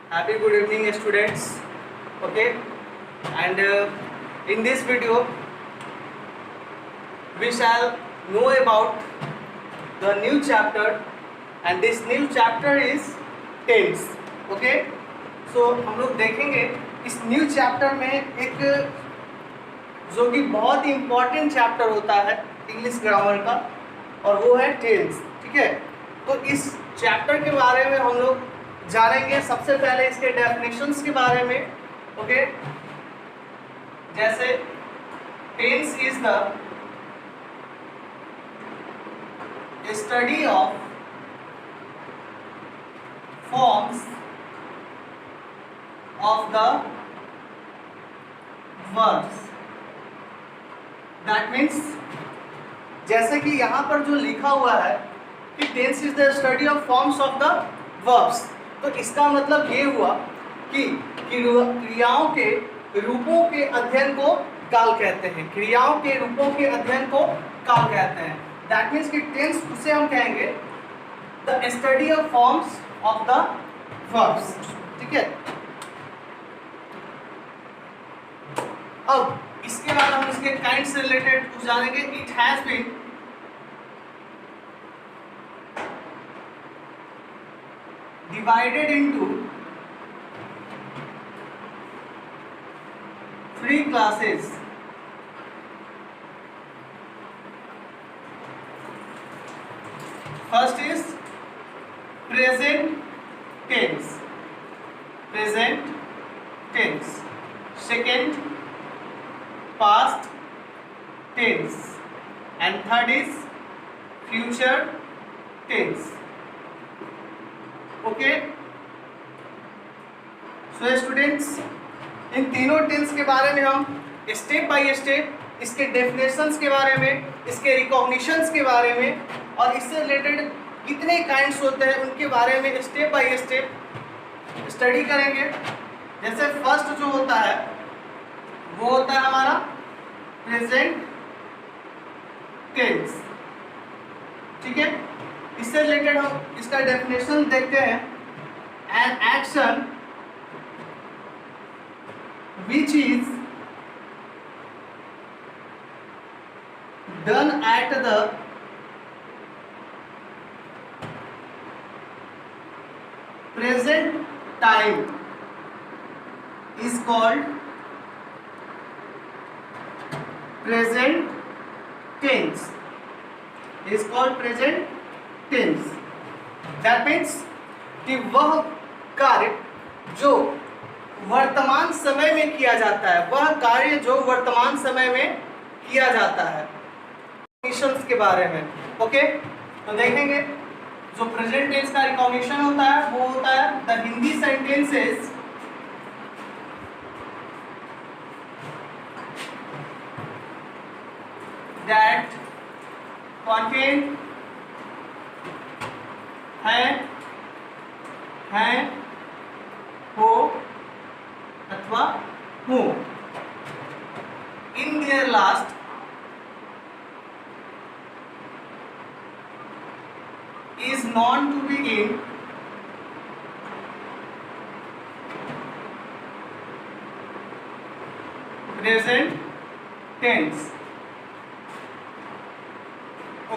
Happy good evening, students. Okay, and in this video, we shall know about the new chapter, and this new chapter is tense. Okay, so हम लोग देखेंगे इस new chapter में एक जो कि बहुत ही इम्पोर्टेंट चैप्टर होता है इंग्लिश ग्रामर का, और वो है टेंस. ठीक है, तो इस चैप्टर के बारे में हम लोग जानेंगे. सबसे पहले इसके डेफिनेशंस के बारे में. ओके, जैसे tense is the study of forms of the verbs. That means जैसे कि यहाँ पर जो लिखा हुआ है कि tense is the study of forms of the verbs, तो इसका मतलब ये हुआ कि क्रियाओं के रूपों के अध्ययन को काल कहते हैं. क्रियाओं के रूपों के अध्ययन को काल कहते हैं. दैट मीन्स कि टेंस उसे हम कहेंगे the study of forms of the verbs. ठीक है, अब इसके बाद हम इसके काइंड से रिलेटेड कुछ जानेंगे. It has been divided into 3 classes. First is present tense. Present tense. Second, past tense. And third is future tense. Okay, so students, इन तीनों टेंस के बारे में हम स्टेप बाय स्टेप इसके डेफिनेशंस के बारे में, इसके रिकॉग्निशंस के बारे में और इससे रिलेटेड कितने काइंड्स होते हैं उनके बारे में स्टेप बाय स्टेप स्टडी करेंगे. जैसे फर्स्ट जो होता है वो होता है हमारा प्रेजेंट टेंस. ठीक है, इससे रिलेटेड हम इसका डेफिनेशन देखते हैं. An action which is done at the present time is called present tense. Is called present tense. That means कि वह कार्य जो वर्तमान समय में किया जाता है, वह कार्य जो वर्तमान समय में किया जाता है. रिकॉग्निशंस के बारे में. ओके, तो देखेंगे जो प्रेजेंट टेंस का रिकॉग्निशन होता है वो होता है the Hindi sentences that contain है, हो अथवा हो in their last is known to be in present tense.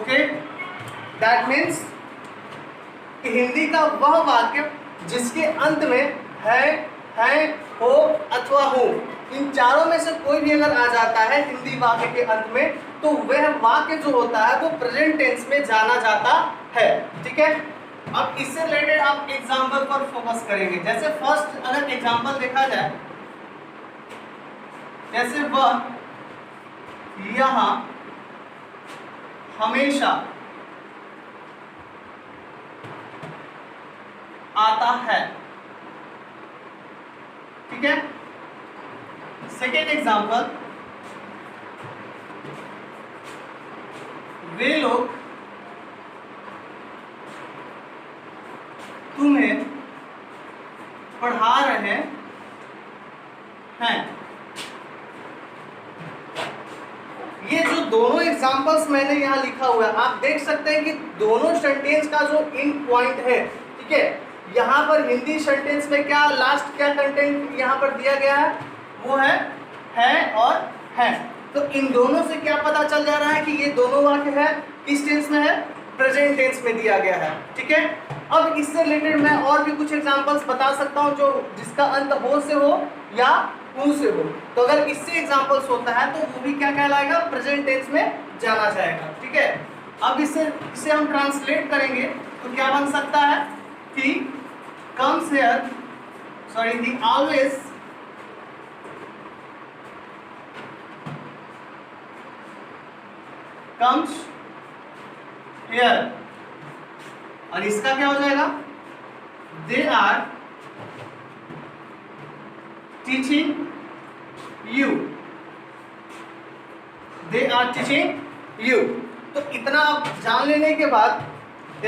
Okay, that means कि हिंदी का वह वाक्य जिसके अंत में है, हो अथवा हो, इन चारों में से कोई भी अगर आ जाता है हिंदी वाक्य के अंत में, तो वह वाक्य जो होता है वो प्रेजेंट टेंस में जाना जाता है. ठीक है, अब इससे रिलेटेड आप एग्जाम्पल पर फोकस करेंगे. जैसे फर्स्ट अगर एग्जाम्पल देखा जाए, जैसे वह यहाँ हमेशा आता है. ठीक है, सेकेंड एग्जाम्पल, वे लोग तुम्हें पढ़ा रहे हैं. ये जो दोनों एग्जाम्पल्स मैंने यहाँ लिखा हुआ है, आप देख सकते हैं कि दोनों सेंटेंस का जो इन पॉइंट है, ठीक है, यहाँ पर हिंदी सेंटेंस में क्या लास्ट क्या कंटेंट यहाँ पर दिया गया है, वो है और है। तो इन दोनों से क्या पता चल जा रहा है कि ये दोनों वाक्य है किस टेंस में है, प्रेजेंट टेंस में दिया गया है। ठीक है, अब इससे रिलेटेड मैं और भी कुछ एग्जांपल्स बता सकता हूँ जो जिसका अंत हो से हो या ऊ से हो। तो अगर इससे एग्जांपल्स होता है तो वो भी क्या कहलाएगा, प्रेजेंट टेंस में जाना जाएगा। ठीक है, अब इसे हम ट्रांसलेट करेंगे तो क्या बन सकता है कि comes here, sorry, he always comes here, और इसका क्या हो जाएगा, they are teaching you, they are teaching you। तो इतना आप जान लेने के बाद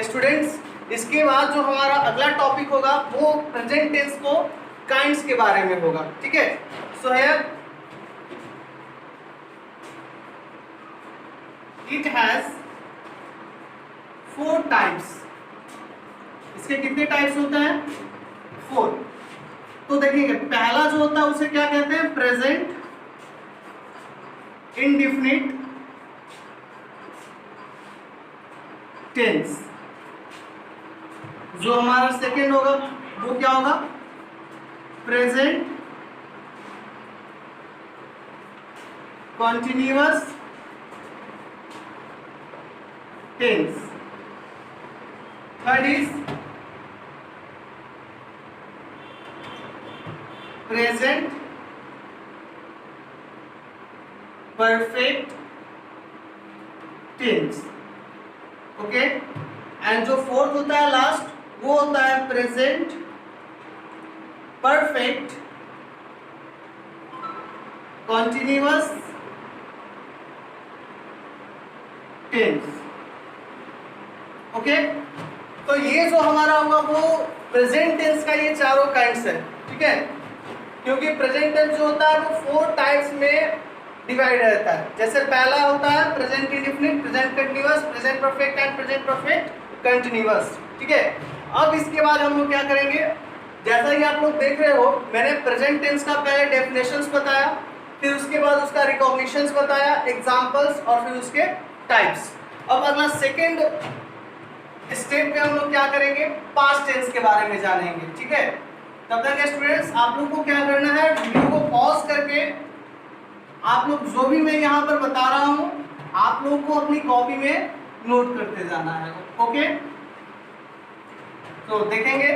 स्टूडेंट्स, इसके बाद जो हमारा अगला टॉपिक होगा वो प्रेजेंट टेंस को काइंड्स के बारे में होगा। ठीक है, so here it has 4 types. इसके कितने टाइप्स होते हैं, 4। तो देखिए पहला जो होता है उसे क्या कहते हैं, प्रेजेंट इंडेफिनिट टेंस। जो हमारा सेकेंड होगा वो क्या होगा, present continuous tense. Third is present perfect tense. Okay, and जो फोर्थ होता है लास्ट वो होता है present perfect continuous tense. Okay, तो ये जो हमारा होगा वो प्रेजेंट टेंस का ये चारों काइंड्स है। ठीक है, क्योंकि प्रेजेंट टेंस जो होता है वो 4 टाइप्स में डिवाइड रहता है। जैसे पहला होता है present indefinite, present continuous, present perfect and present perfect continuous. ठीक है, अब इसके बाद हम लोग क्या करेंगे, जैसा कि आप लोग देख रहे हो मैंने प्रेजेंट टेंस का पहले डेफिनेशंस बताया, फिर उसके बाद उसका रिकॉग्निशंस बताया, एग्जांपल्स और फिर उसके टाइप्स। अब अगला सेकंड स्टेप पे हम लोग क्या करेंगे, पास्ट टेंस के बारे में जानेंगे। ठीक है, तब तक स्टूडेंट्स आप लोग को क्या करना है, वीडियो को पॉज करके आप लोग जो भी मैं यहाँ पर बता रहा हूँ आप लोग को अपनी कॉपी में नोट करते जाना है। ओके, तो देखेंगे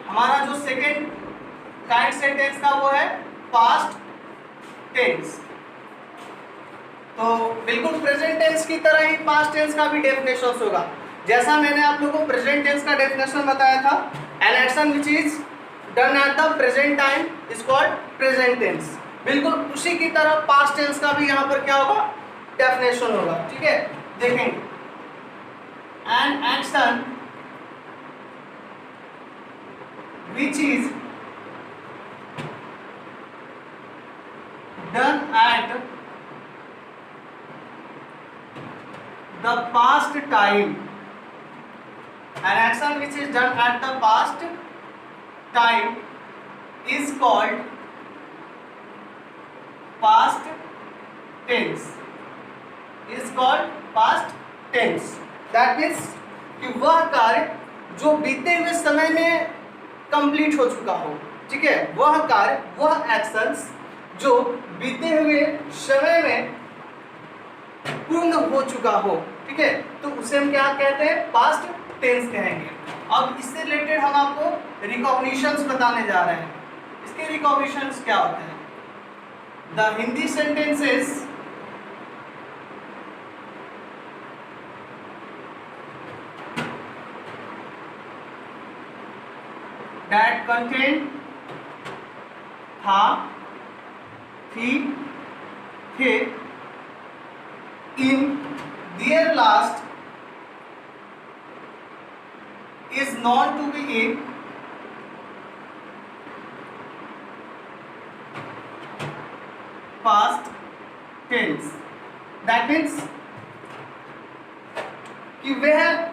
हमारा जो सेकेंड काइंड सेंटेंस का वो है पास्ट टेंस। तो बिल्कुल प्रेजेंट टेंस की तरह ही पास्ट टेंस का भी डेफिनेशन होगा। जैसा मैंने आप लोगों को प्रेजेंट टेंस का डेफिनेशन बताया था, an action which is done at the present time is called present tense. बिल्कुल उसी की तरह पास्ट टेंस का भी यहाँ पर क्या होगा, डेफिनेशन होगा। ठीक है, देखेंगे an action which is done at the past time, an action which is done at the past time is called past tense, is called past tense। that means कि वह कार्य जो बीते हुए समय में कंप्लीट हो चुका हो। ठीक है, वह कार्य वह एक्शंस जो बीते हुए समय में पूर्ण हो चुका हो। ठीक है, तो उसे हम क्या कहते हैं, पास्ट टेंस कहेंगे। अब इससे रिलेटेड हम आपको रिकॉग्निशंस बताने जा रहे हैं। इसके रिकॉग्निशंस क्या होते हैं, the Hindi sentences that contain था, थी, थे in their last is known to be in past tense। that means कि वह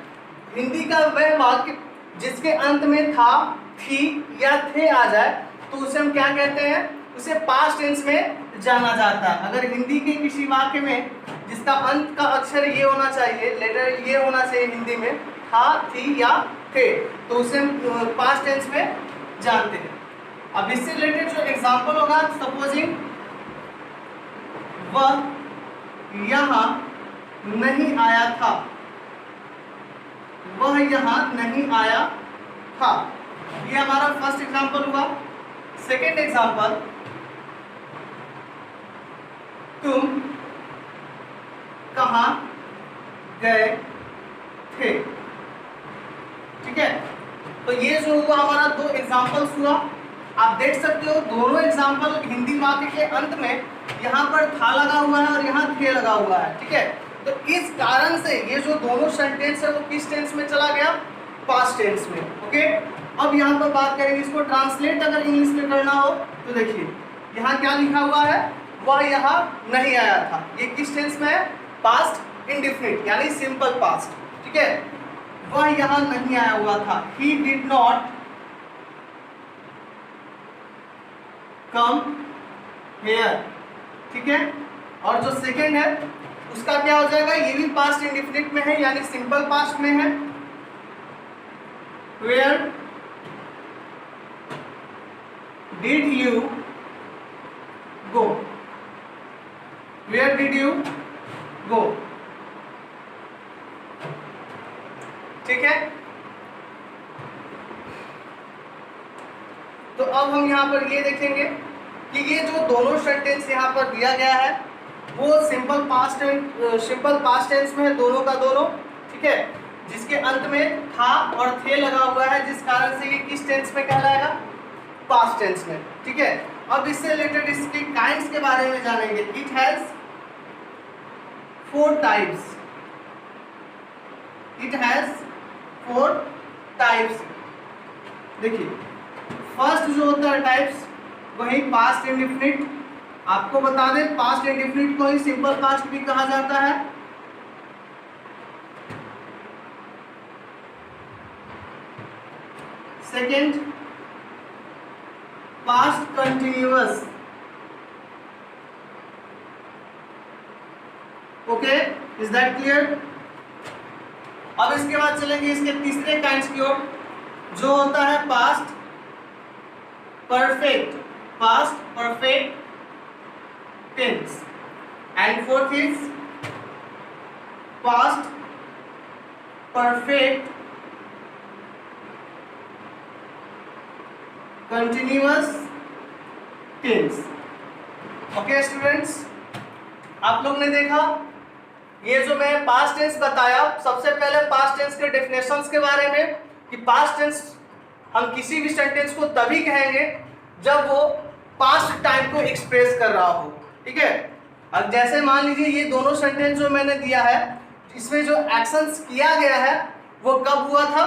हिंदी का वह वाक्य जिसके अंत में था, थी या थे आ जाए तो उसे हम क्या कहते हैं, उसे पास्ट टेंस में जाना जाता है। अगर हिंदी के किसी वाक्य में जिसका अंत का अक्षर ये होना चाहिए, लेटर ये होना चाहिए हिंदी में, था, थी या थे, तो उसे हम पास्ट टेंस में जानते हैं। अब इससे रिलेटेड जो एग्जांपल होगा, सपोजिंग वह यहाँ नहीं आया था, वह यहाँ नहीं आया था, ये हमारा फर्स्ट एग्जांपल हुआ। सेकेंड एग्जांपल, तुम कहाँ गए थे। ठीक है, तो ये जो हुआ हमारा दो एग्जांपल्स हुआ। आप देख सकते हो दोनों एग्जांपल हिंदी वाक्य के अंत में यहाँ पर था लगा हुआ है और यहाँ थे लगा हुआ है। ठीक है, तो इस कारण से ये जो दोनों सेंटेंस है वो किस टेंस में चला गया, पास्ट टेंस में। ओके, अब यहाँ पर बात करेंगे, इसको ट्रांसलेट अगर इंग्लिश में करना हो तो देखिए यहाँ क्या लिखा हुआ है, वह यहाँ नहीं आया था, ये किस टेंस में है, पास्ट इंडेफिनिट यानी सिंपल पास्ट। ठीक है, वह यहाँ नहीं आया हुआ था, he did not come here। ठीक है, और जो सेकेंड है उसका क्या हो जाएगा, ये भी पास्ट इंडेफिनिट में है यानी सिंपल पास्ट में है, where did you go, where did you go। ठीक है, तो अब हम यहाँ पर ये देखेंगे कि ये जो दोनों सेंटेंस यहाँ पर दिया गया है वो सिंपल पास्ट टेंस में है, दोनों का दोनों। ठीक है, जिसके अंत में था और थे लगा हुआ है, जिस कारण से ये किस टेंस में कहलाएगा, पास्ट टेंस में। ठीक है, अब इससे रिलेटेड इसके काइंड्स के बारे में जानेंगे। It has 4 types, it has 4 types. देखिए फर्स्ट जो होता है टाइप्स, वही पास्ट इंडेफिनिट। आपको बता दें पास्ट इंडेफिनिट को ही सिंपल पास्ट भी कहा जाता है। Second, past continuous. Okay, is that clear. अब इसके बाद चलेंगे इसके तीसरे काइंड्स की ओर, जो होता है past perfect, past perfect tense. And fourth is past perfect continuous tense. Okay students, आप लोग ने देखा ये जो मैं पास्ट टेंस बताया, सबसे पहले पास्ट टेंस के डेफिनेशंस के बारे में कि पास्ट टेंस हम किसी भी सेंटेंस को तभी कहेंगे जब वो पास्ट टाइम को एक्सप्रेस कर रहा हो। ठीक है, अब जैसे मान लीजिए ये दोनों सेंटेंस जो मैंने दिया है, इसमें जो एक्शंस किया गया है वो कब हुआ था,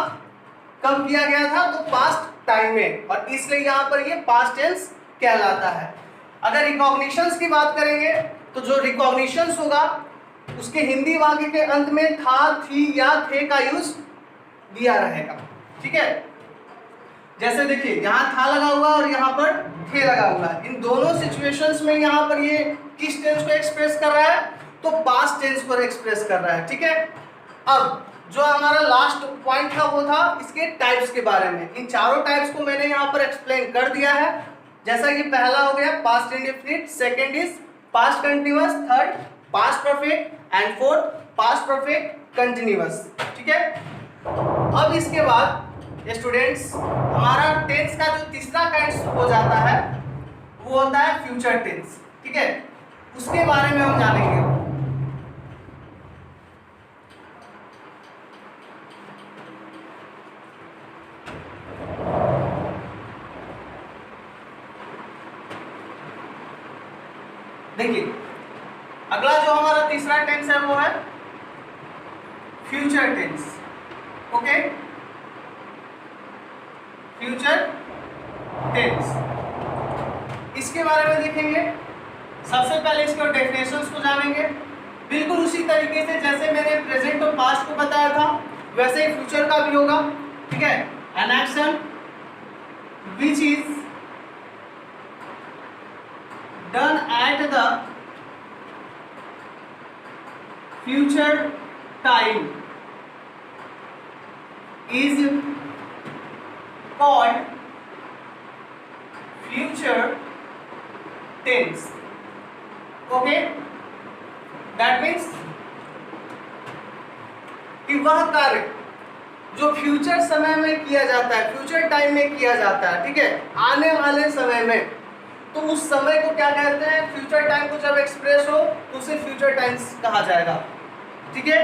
कब किया गया था, तो पास्ट टाइम में, और इसलिए यहाँ पर ये पास्ट टेंस कहलाता है। अगर रिकॉग्निशंस की बात करेंगे तो जो रिकॉग्निशंस होगा उसके हिंदी वाक्य के अंत में था, थी या थे का यूज दिया रहेगा। ठीक है, जैसे देखिए यहाँ था लगा हुआ और यहाँ पर थे लगा हुआ है, इन दोनों सिचुएशंस में यहाँ पर ये किस टेंस को एक्सप्रेस कर रहा है, तो पास्ट टेंस को एक्सप्रेस कर रहा है। ठीक है, अब जो हमारा लास्ट पॉइंट था वो था इसके टाइप्स के बारे में। इन चारों टाइप्स को मैंने यहाँ पर एक्सप्लेन कर दिया है, जैसा कि पहला हो गया past indefinite, second is past continuous, third past perfect and fourth past perfect continuous. ठीक है, अब इसके बाद स्टूडेंट्स हमारा टेंस का जो तीसरा काइंड हो जाता है वो होता है फ्यूचर टेंस। ठीक है, उसके बारे में हम जानेंगे। देखिए अगला जो हमारा तीसरा टेंस है वो है future tense. Okay, future tense, इसके बारे में देखेंगे। सबसे पहले इसके डेफिनेशंस को जानेंगे, बिल्कुल उसी तरीके से जैसे मैंने प्रेजेंट और पास्ट को बताया था। वैसे ही फ्यूचर का भी होगा, ठीक है। N action which is done at the future time is called future tense. Okay, that means कि वह कार्य जो फ्यूचर समय में किया जाता है, फ्यूचर टाइम में किया जाता है, ठीक है, आने वाले समय में, तो उस समय को क्या कहते हैं, फ्यूचर टाइम को जब एक्सप्रेस हो तो उसे फ्यूचर टाइम्स कहा जाएगा, ठीक है।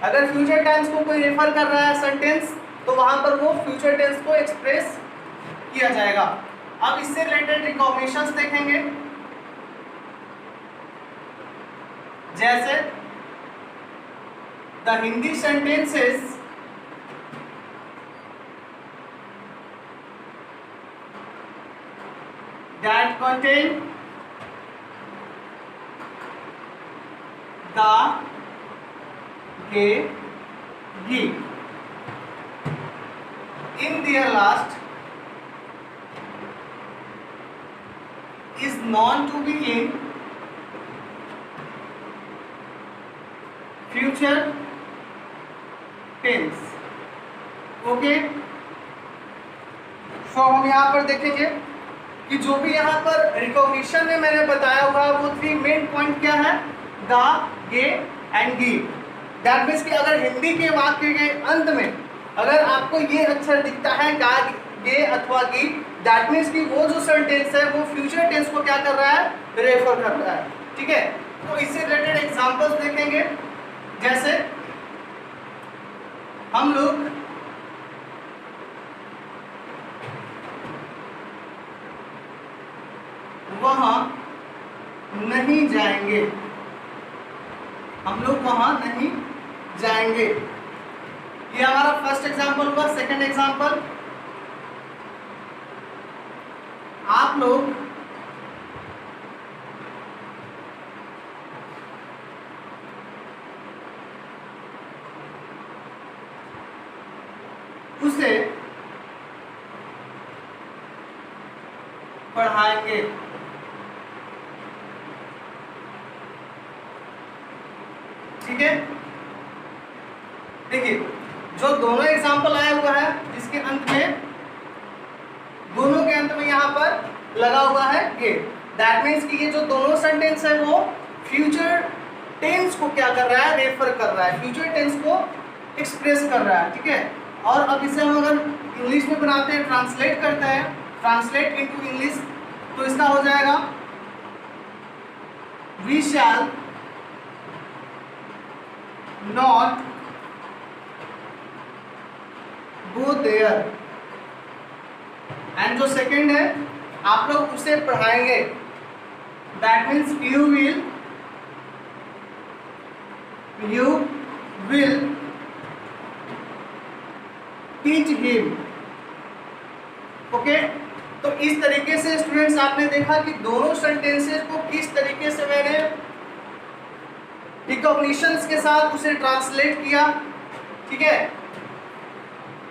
अगर फ्यूचर टाइम्स को कोई रेफर कर रहा है सेंटेंस, तो वहां पर वो फ्यूचर टेंस को एक्सप्रेस किया जाएगा। अब इससे रिलेटेड रिकॉग्निशंस देखेंगे, जैसे the Hindi sentences that contain the, ge, gi in their last is known to be in future tense. Okay, so हम यहाँ पर देखेंगे कि जो भी यहाँ पर रिकॉग्निशन में मैंने बताया हुआ है वो 3 मेन पॉइंट क्या है, गा, गे एंड गी। दैट मीन्स कि अगर हिंदी के वाक्य के अंत में अगर आपको ये अक्षर दिखता है गा, गे अथवा गी, दैट मीन्स कि वो जो सेंटेंस है वो फ्यूचर टेंस को क्या कर रहा है, रेफर कर रहा है, ठीक है। तो इससे रिलेटेड एग्जांपल्स देखेंगे, जैसे हम लोग वहां नहीं जाएंगे, हम लोग वहां नहीं जाएंगे, ये हमारा फर्स्ट एग्जांपल हुआ। सेकंड एग्जांपल, आप लोग उसे पढ़ाएंगे, ठीक है। देखिए जो दोनों एग्जांपल आया हुआ है, जिसके अंत में, दोनों के अंत में यहाँ पर लगा हुआ है गे, दैट मीन्स कि ये जो दोनों सेंटेंस है वो फ्यूचर टेंस को क्या कर रहा है, रेफर कर रहा है, फ्यूचर टेंस को एक्सप्रेस कर रहा है, ठीक है। और अब इसे हम अगर इंग्लिश में बनाते हैं, ट्रांसलेट करते हैं, ट्रांसलेट इनटू इंग्लिश, तो इसका हो जाएगा we shall not go there, and जो सेकंड है, आप लोग उसे पढ़ाएंगे, that means you will teach him. Okay, तो इस तरीके से स्टूडेंट्स आपने देखा कि दोनों सेंटेंसेस को किस तरीके से मैंने रिकॉग्निशंस के साथ उसे ट्रांसलेट किया, ठीक है।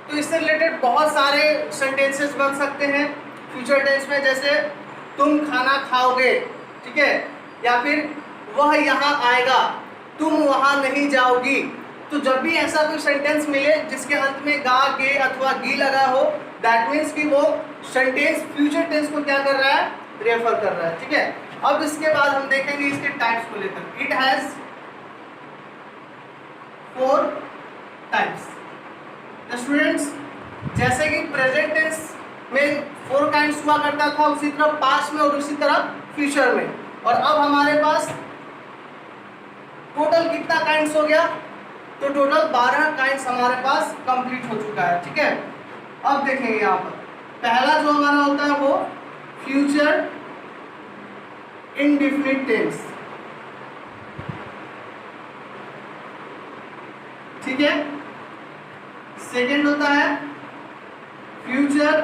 तो इससे रिलेटेड बहुत सारे सेंटेंसेस बन सकते हैं फ्यूचर टेंस में, जैसे तुम खाना खाओगे, ठीक है, या फिर वह यहाँ आएगा, तुम वहाँ नहीं जाओगी। तो जब भी ऐसा कोई सेंटेंस मिले जिसके अंत में गा, गे अथवा गी लगा हो, दैट मीन्स कि वो सेंटेंस फ्यूचर टेंस को क्या कर रहा है, रेफर कर रहा है, ठीक है। अब इसके बाद हम देखेंगे इसके टाइप्स को लेकर। It has 4 types. स्टूडेंट्स, जैसे कि प्रेजेंट टेंस में 4 काइंड्स हुआ करता था, उसी तरह पास्ट में और उसी तरह फ्यूचर में, और अब हमारे पास टोटल कितना काइंड्स हो गया, तो टोटल 12 काइंड्स हमारे पास कंप्लीट हो चुका है, ठीक है। अब देखेंगे यहाँ पर पहला जो हमारा होता है वो फ्यूचर इंडेफिनिट टेंस, ठीक है। सेकेंड होता है future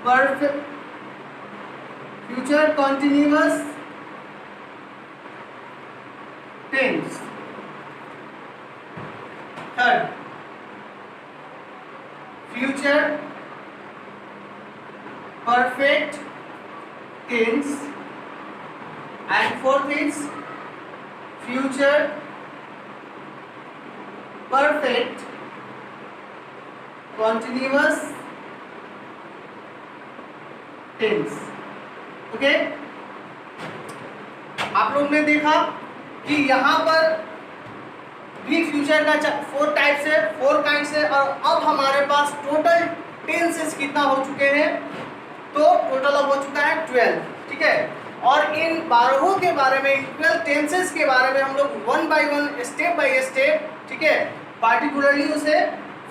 perfect, future continuous tense, third future perfect tense and fourth is future perfect continuous tense. Okay, आप लोग ने देखा कि यहाँ पर भी फ्यूचर का 4 टाइप्स है, 4 काइंड्स है, और अब हमारे पास टोटल टेंसेस कितना हो चुके हैं, तो टोटल अब हो चुका है 12। ठीक है, और इन 12 के बारे में, 12 टेंसेस के बारे में हम लोग 1 बाय 1 स्टेप बाय स्टेप, ठीक है, पार्टिकुलरली उसे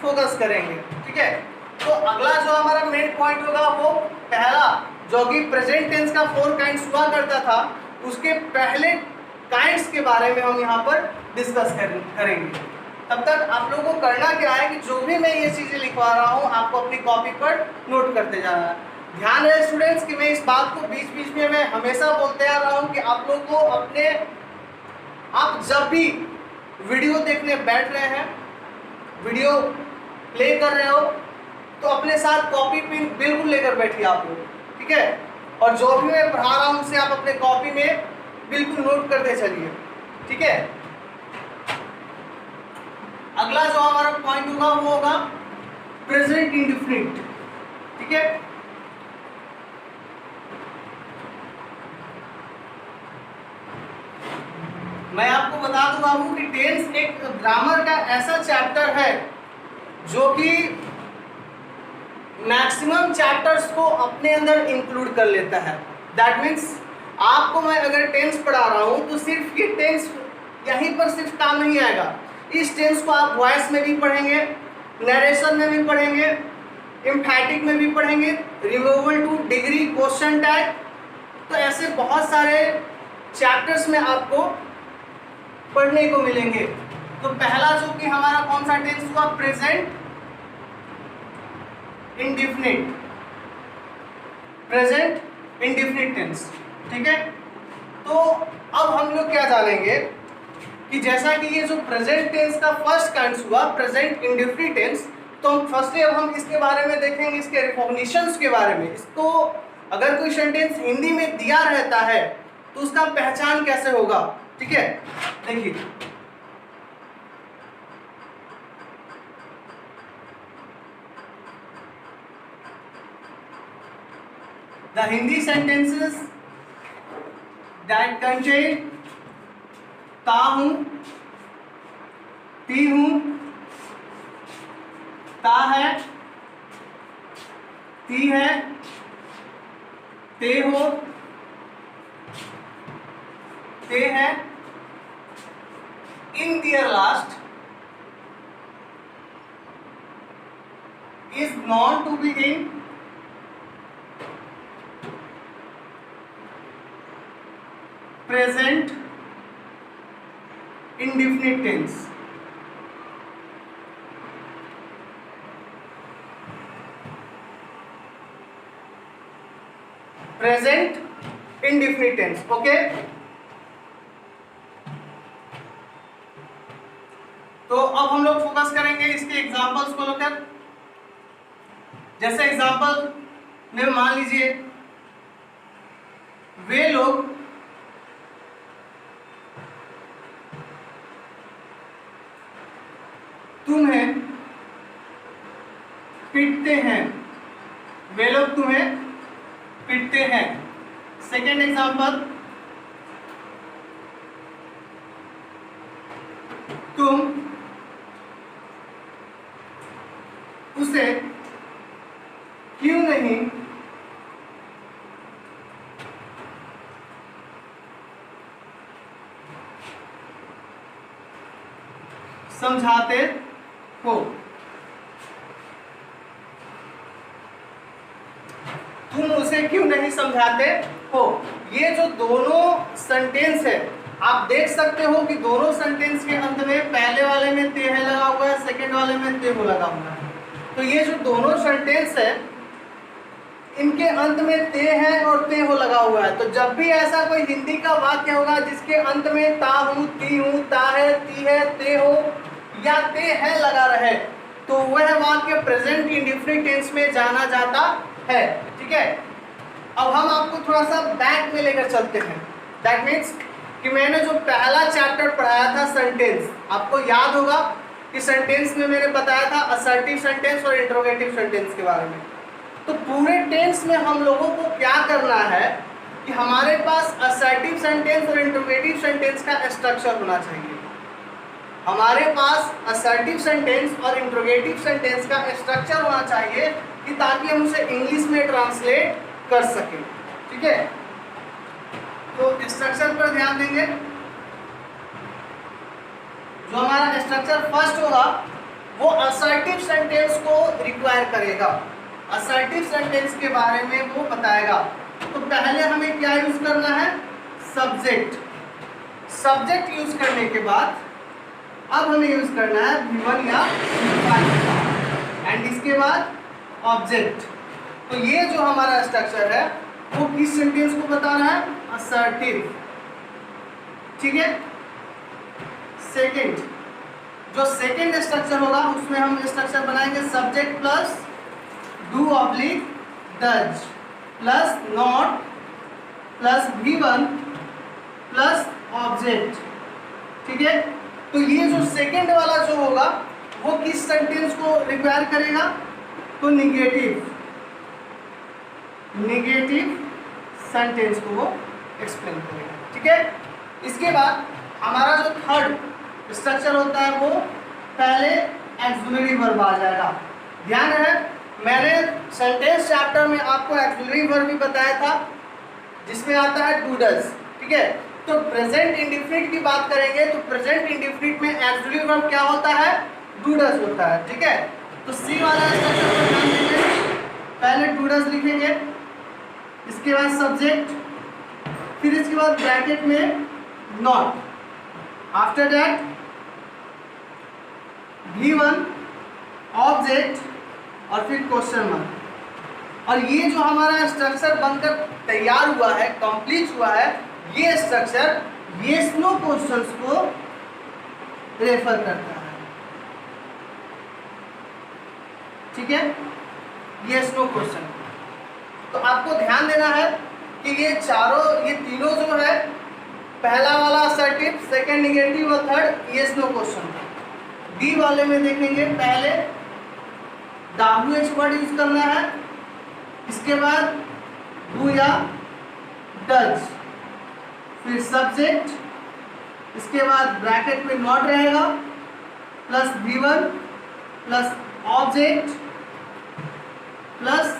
फोकस करेंगे। ठीक है, तो अगला जो हमारा मेन पॉइंट होगा वो पहला, जो कि प्रेजेंट टेंस का 4 काइंड्स हुआ करता था, उसके पहले काइंड्स के बारे में हम यहाँ पर डिस्कस करेंगे। तब तक आप लोगों को करना क्या है कि जो भी मैं ये चीज़ें लिखवा रहा हूँ आपको अपनी कॉपी पर नोट करते जाना है। ध्यान रहे स्टूडेंट्स कि मैं इस बात को बीच बीच में मैं हमेशा बोलते आ रहा हूँ कि आप लोग को आप जब भी वीडियो देखने बैठ रहे हैं, वीडियो प्ले कर रहे हो, तो अपने साथ कॉपी पेन बिल्कुल लेकर बैठिए आप लोग। ठीक है, और जो भी मैं पढ़ा रहा हूँ उसे आप अपने कॉपी में बिल्कुल नोट करते चलिए। ठीक है, अगला जो हमारा पॉइंट होगा वो होगा प्रेजेंट इंडेफिनिट। ठीक है, मैं आपको बता दूं बाबू कि टेंस एक ग्रामर का ऐसा चैप्टर है जो कि मैक्सिमम चैप्टर्स को अपने अंदर इंक्लूड कर लेता है। दैट मीन्स आपको मैं अगर टेंस पढ़ा रहा हूँ तो सिर्फ ये टेंस यहीं पर सिर्फ काम नहीं आएगा, इस टेंस को आप वॉइस में भी पढ़ेंगे, नरेशन में भी पढ़ेंगे, एम्फैटिक में भी पढ़ेंगे, removal too, degree, question tag, तो ऐसे बहुत सारे चैप्टर्स में आपको पढ़ने को मिलेंगे। तो पहला जो कि हमारा कौन सा टेंस हुआ, present indefinite, present indefinite tense. ठीक है, तो अब हम लोग क्या जानेंगे कि जैसा कि ये जो प्रेजेंट टेंस का फर्स्ट काइंड हुआ प्रेजेंट इंडेफिनिट टेंस, तो फर्स्टली अब हम इसके बारे में देखेंगे, इसके रिकॉग्निशंस के बारे में। इसको अगर कोई सेंटेंस हिंदी में दिया रहता है तो उसका पहचान कैसे होगा। ठीक है, देखिए the Hindi sentences that contain ता हूं, ती हूं, ता है, ती है, ते हो, ते है, in their last, is not to be in, present indefinite tense। Present indefinite tense. Okay, तो अब हम लोग फोकस करेंगे इसके एग्जांपल्स को लेकर। जैसे एग्जांपल में मान लीजिए वे लोग तुम्हें पीटते हैं, वे लोग तुम्हें पीटते हैं। सेकेंड एग्जांपल, तुम उसे क्यों नहीं समझाते हो। तुम उसे क्यों नहीं समझाते हो। ये जो दोनों सेंटेंस है आप देख सकते हो कि दोनों सेंटेंस के अंत में पहले वाले में ते है लगा हुआ है, सेकंड वाले में ते हो लगा हुआ है। तो ये जो दोनों सेंटेंस है इनके अंत में ते है और ते हो लगा हुआ है। तो जब भी ऐसा कोई हिंदी का वाक्य होगा जिसके अंत में ता हूं, ती हूं, ता है, ती है, ते हो, या ते हैं लगा रहे तो वह वाक्य प्रेजेंट इंडेफिनिट टेंस में जाना जाता है। ठीक है, अब हम आपको थोड़ा सा बैक में लेकर चलते हैं। दैट मीन्स कि मैंने जो पहला चैप्टर पढ़ाया था सेंटेंस, आपको याद होगा कि सेंटेंस में मैंने बताया था असर्टिव सेंटेंस और इंट्रोगेटिव सेंटेंस के बारे में। तो पूरे टेंस में हम लोगों को क्या करना है कि हमारे पास असर्टिव सेंटेंस और इंट्रोगेटिव सेंटेंस का स्ट्रक्चर होना चाहिए। हमारे पास असर्टिव सेंटेंस और इंट्रोगेटिव सेंटेंस का स्ट्रक्चर होना चाहिए कि ताकि हम उसे इंग्लिश में ट्रांसलेट कर सकें। ठीक है, तो स्ट्रक्चर पर ध्यान देंगे। जो हमारा स्ट्रक्चर फर्स्ट होगा वो असर्टिव सेंटेंस को रिक्वायर करेगा, असर्टिव सेंटेंस के बारे में वो बताएगा। तो पहले हमें क्या यूज करना है, सब्जेक्ट। सब्जेक्ट यूज करने के बाद अब हमें यूज करना है V1 या V5 एंड इसके बाद ऑब्जेक्ट। तो ये जो हमारा स्ट्रक्चर है वो किस सेंटेंस को बता रहा है, असर्टिव। ठीक है, सेकंड, जो सेकंड स्ट्रक्चर होगा उसमें हम स्ट्रक्चर बनाएंगे subject plus do oblique does plus not plus V1 plus object. ठीक है, तो ये जो सेकंड वाला जो होगा वो किस सेंटेंस को रिक्वायर करेगा, तो निगेटिव सेंटेंस को वो एक्सप्लेन करेगा। ठीक है, इसके बाद हमारा जो थर्ड स्ट्रक्चर होता है वो पहले एक्सुलरी वर्ब आ जाएगा। ध्यान है, मैंने सेंटेंस चैप्टर में आपको एक्सुलरी वर्ब भी बताया था जिसमें आता है डू डज। ठीक है, तो प्रेजेंट इंडेफिनिट की बात करेंगे तो प्रेजेंट इंडेफिनिट में एक्सुलरी वर्ब क्या होता है, डू डज होता है। ठीक है, तो सी वाला स्ट्रक्चर पर ध्यान देंगे। पहले डू डज लिखेंगे, इसके बाद सब्जेक्ट, फिर इसके बाद ब्रैकेट में not, after that V1 object और फिर क्वेश्चन मार्क। और ये जो हमारा स्ट्रक्चर बनकर तैयार हुआ है, कंप्लीट हुआ है, ये स्ट्रक्चर येस नो क्वेश्चंस को रेफर करता है। ठीक है, येस नो क्वेश्चन। तो आपको ध्यान देना है कि ये तीनों जो है, पहला वाला असर्टिव, सेकंड निगेटिव और third yes no question. D वाले में देखेंगे पहले WH वर्ड यूज करना है, इसके बाद डू या डज, फिर सब्जेक्ट, इसके बाद ब्रैकेट में नॉट रहेगा plus V1 plus object plus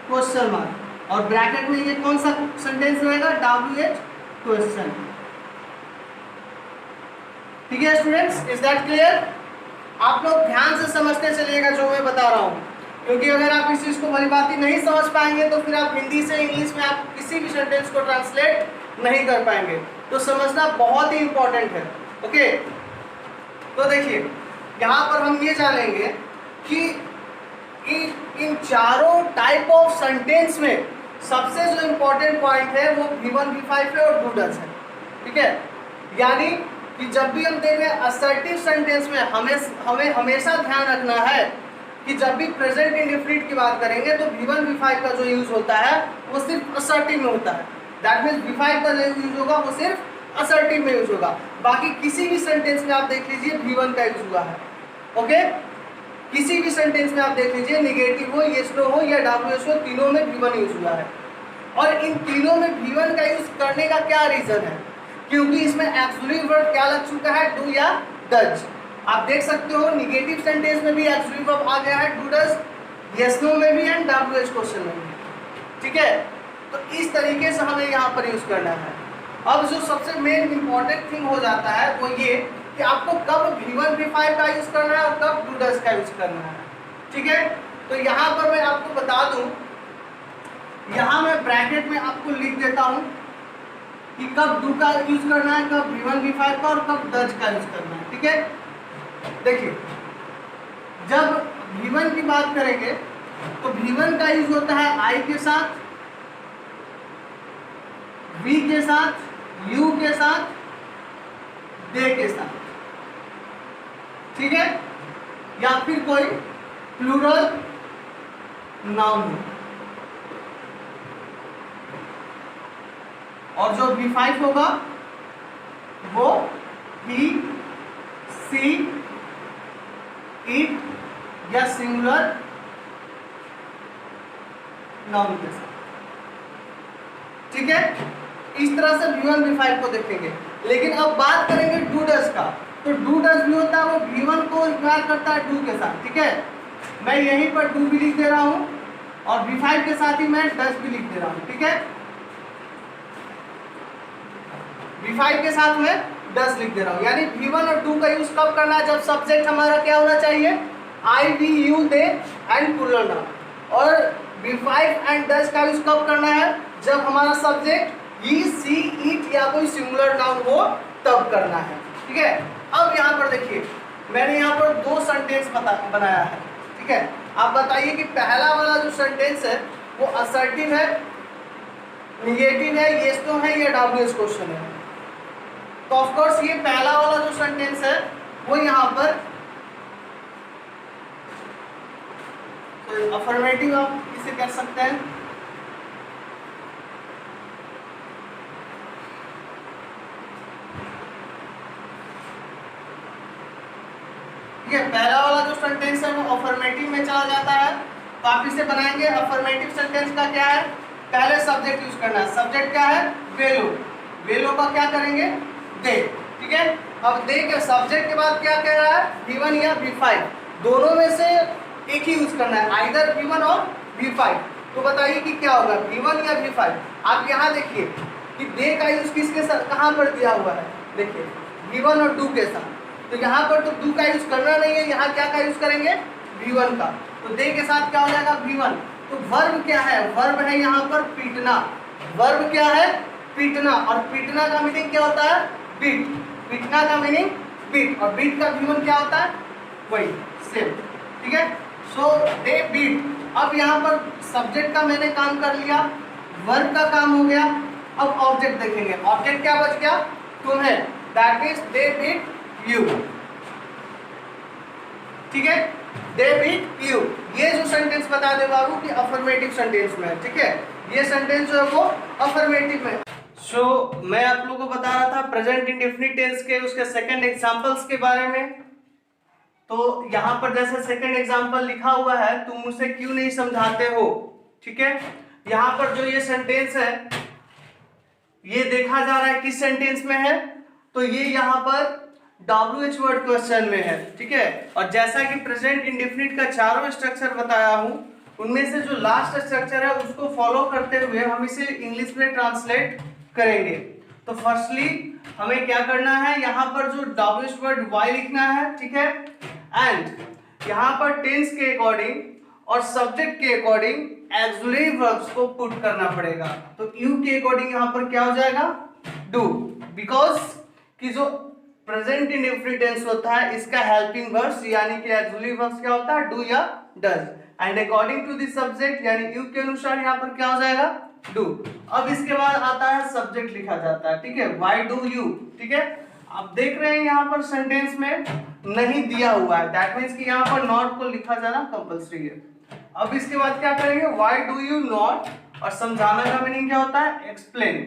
question mark और ब्रैकेट में ये कौन सा सेंटेंस रहेगा, WH क्वेश्चन। ठीक है स्टूडेंट्स, इज दैट क्लियर? आप लोग ध्यान से समझते चलिएगा जो मैं बता रहा हूँ, क्योंकि अगर आप इस चीज को भली भांति नहीं समझ पाएंगे तो फिर आप हिंदी से इंग्लिश में आप किसी भी सेंटेंस को ट्रांसलेट नहीं कर पाएंगे। तो समझना बहुत ही इंपॉर्टेंट है। ओके, तो देखिए यहाँ पर हम ये जानेंगे कि इन चारों टाइप ऑफ सेंटेंस में सबसे जो इंपॉर्टेंट पॉइंट है वो V1 V5 है और डू डज है। ठीक है, यानी कि जब भी हम देख रहे हैं असर्टिव सेंटेंस में हमें हमेशा ध्यान रखना है कि जब भी प्रेजेंट इंडेफिनिट की बात करेंगे तो V1 V5 का जो यूज होता है वो सिर्फ असर्टिव में होता है। दैट मीन्स V5 का जो यूज होगा वो सिर्फ असर्टिव में यूज होगा। बाकी किसी भी सेंटेंस में आप देख लीजिए V1 का यूज हुआ है। ओके, किसी भी सेंटेंस में आप देख लीजिए, निगेटिव हो, येस नो हो या WH हो, तीनों में V1 यूज हुआ है। और इन तीनों में V1 का यूज करने का क्या रीजन है, क्योंकि इसमें एक्सुलरी वर्ब क्या लग चुका है, डू या डज। आप देख सकते हो निगेटिव सेंटेंस में भी एक्सुलरी वर्ब आ गया है, डू डज, येस नो में भी एंड WH क्वेश्चन में भी। ठीक है, तो इस तरीके से हमें यहाँ पर यूज करना है। अब जो सबसे मेन इंपॉर्टेंट थिंग हो जाता है वो ये कि आपको कब V1 V5 का यूज करना है और कब डू डज का यूज करना है। ठीक है, तो यहाँ पर मैं आपको बता दूं, यहाँ मैं ब्रैकेट में आपको लिख देता हूँ कि कब डू का यूज करना है, कब V1 V5 का और कब डज का यूज करना है। ठीक है, देखिए जब V1 की बात करेंगे तो V1 का यूज होता है I के साथ, V के साथ, U के साथ, दे के साथ। ठीक है, या फिर कोई प्लूरल नाउन हो। और जो V5 होगा वो ही, सी, इट या सिंगुलर नाउन के साथ। ठीक है, इस तरह से V1 V5 को देखेंगे। लेकिन अब बात करेंगे डू डज का। तो डू डज भी होता है वो V1 को इक्वाल करता है डू के साथ। ठीक है, मैं यहीं पर डू भी लिख दे रहा हूं और V5 के साथ ही मैं डज भी लिख दे रहा हूं। ठीक है, V5 के साथ में डज लिख दे रहा हूं। यानी V1 और डू का यूज कब करना है? जब सब्जेक्ट हमारा क्या होना चाहिए? I, we, you, they and plural noun. और V5 एंड डज का यूज कब करना है? जब हमारा सब्जेक्ट ही, सी, इट या कोई सिंगुलर नाउन हो तब करना है। ठीक है, अब यहाँ पर देखिए मैंने यहाँ पर दो सेंटेंस बनाया है। ठीक है, आप बताइए कि पहला वाला जो सेंटेंस है वो असर्टिव है, निगेटिव है, येस नो है या डब्ल्यूएस क्वेश्चन है? तो ऑफ कोर्स ये पहला वाला जो सेंटेंस है वो यहाँ पर तो अफर्मेटिव आप इसे कह सकते हैं। ठीक है, पहला वाला जो सेंटेंस है वो अफर्मेटिव में चला जाता है। तो आप इसे बनाएंगे। अफर्मेटिव सेंटेंस का क्या है? पहले सब्जेक्ट यूज करना है। सब्जेक्ट क्या है? वेलो। वेलो का क्या करेंगे? दे। ठीक है, अब दे के सब्जेक्ट के बाद क्या कह रहा है? V1 या V5 दोनों में से एक ही यूज करना है, आइदर V1 और V5। तो बताइए कि क्या होगा, V1 या V5? आप यहाँ देखिए कि दे का यूज किसके साथ कहाँ पर दिया हुआ है? देखिए V1 और डू के साथ। तो यहाँ पर तो डू का यूज करना नहीं है, यहाँ क्या का यूज करेंगे? V1 का। तो दे के साथ क्या हो जाएगा? V1। तो वर्ब क्या है? वर्ब है यहाँ पर पीटना। वर्ब क्या है? पीटना। और पीटना का मीनिंग क्या होता है? बीट। पीटना का मीनिंग बीट। और बीट का V1 क्या होता है? वही सेम। ठीक है, सो दे बीट। अब यहाँ पर सब्जेक्ट का मैंने काम कर लिया, वर्ब का काम हो गया। अब ऑब्जेक्ट देखेंगे। ऑब्जेक्ट क्या बच गया? तुम्हें। That means they beat you. ठीक है, दे बीट यू। ये जो सेंटेंस बता दे बाबू कि अफर्मेटिव सेंटेंस में है। ठीक है, ये सेंटेंस जो है वो अफर्मेटिव में। मैं आप लोगों को बता रहा था प्रेजेंट इंडेफिनिट टेंस के उसके सेकंड एग्जांपल्स के बारे में। तो यहाँ पर जैसे सेकंड एग्जांपल लिखा हुआ है, तुम मुझसे क्यों नहीं समझाते हो। ठीक है, यहाँ पर जो ये सेंटेंस है ये देखा जा रहा है किस सेंटेंस में है? तो ये यहाँ पर WH वर्ड क्वेश्चन में है। ठीक है, और जैसा कि प्रेजेंट इंडेफिनिट का चारों स्ट्रक्चर बताया हूं, उनमें से जो लास्ट स्ट्रक्चर है उसको फॉलो करते हुए हम इसे इंग्लिश में ट्रांसलेट करेंगे। तो फर्स्टली हमें क्या करना है? यहाँ पर जो WH वर्ड वाई लिखना है। ठीक है, एंड यहाँ पर टेंस के अकॉर्डिंग और सब्जेक्ट के अकॉर्डिंग एक्सुलेटिव वर्ब्स को पुट करना पड़ेगा। तो यू के अकॉर्डिंग यहाँ पर क्या हो जाएगा? डू। बिकॉज कि जो प्रेजेंट इंडेफिनिट टेंस होता है इसका हेल्पिंग वर्ब्स यानी कि एक्सुलेटिव वर्ब्स क्या होता है? डू या does. And according to the subject यानी यू के अनुसार यहाँ पर क्या हो जाएगा? डू। अब इसके बाद आता है सब्जेक्ट लिखा जाता है। ठीक है, व्हाई डू यू। ठीक है, आप देख रहे हैं यहाँ पर सेंटेंस में नहीं दिया हुआ है, दैट मीन्स कि यहाँ पर नॉट को लिखा जाना कंपल्सरी है। अब इसके बाद क्या करेंगे? Why do you not. और समझाना का मीनिंग क्या होता है? एक्सप्लेन।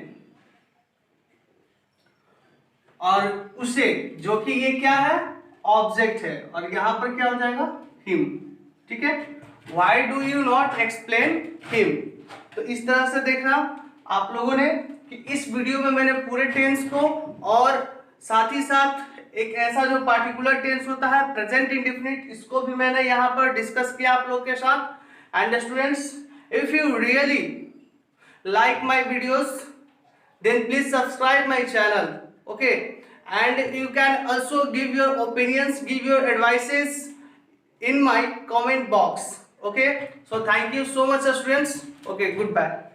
और उसे, जो कि ये क्या है? ऑब्जेक्ट है, और यहाँ पर क्या हो जाएगा? हिम। ठीक है, why do you not explain him. तो इस तरह से देखना आप लोगों ने कि इस वीडियो में मैंने पूरे टेंस को और साथ ही साथ एक ऐसा जो पार्टिकुलर टेंस होता है प्रेजेंट इंडेफिनिट, इसको भी मैंने यहाँ पर डिस्कस किया आप लोग के साथ। And students, if you really like my videos then please subscribe my channel, okay, and you can also give your opinions, give your advices in my comment box, okay. So thank you so much students, okay, goodbye.